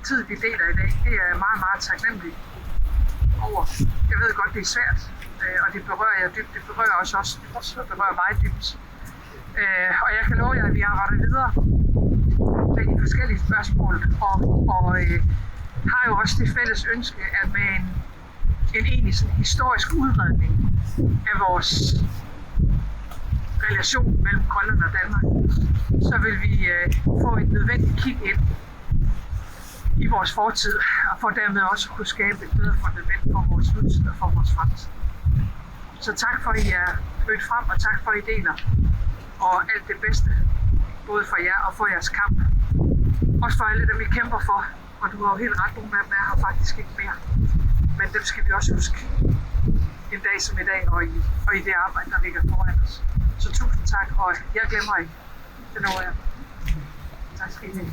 tid, vi deler i dag, det er jeg meget, meget taknemmelig over. Jeg ved godt, det er svært, og det berører jer dybt. Det berører os også dybt. Det berører mig dybt. Og jeg kan love jer, at vi arbejder videre med de forskellige spørgsmål, og har jo også det fælles ønske, at med en egentlig sådan historisk udredning af vores relation mellem Grønland og Danmark, så vil vi få et nødvendigt kig ind i vores fortid, og for dermed også kunne skabe et bedre fundament for vores nutid og for vores fremtid. Så tak for, at I er mødt frem, og tak for, at I deler, og alt det bedste, både for jer og for jeres kamp. Også for alle dem, I kæmper for, og du har jo helt ret, nogle af dem er her faktisk ikke mere. Men dem skal vi også huske en dag som i dag, og i det arbejde, der ligger foran os. Så tusind tak, og jeg glemmer ikke. Det lover jeg. Tak skal I have.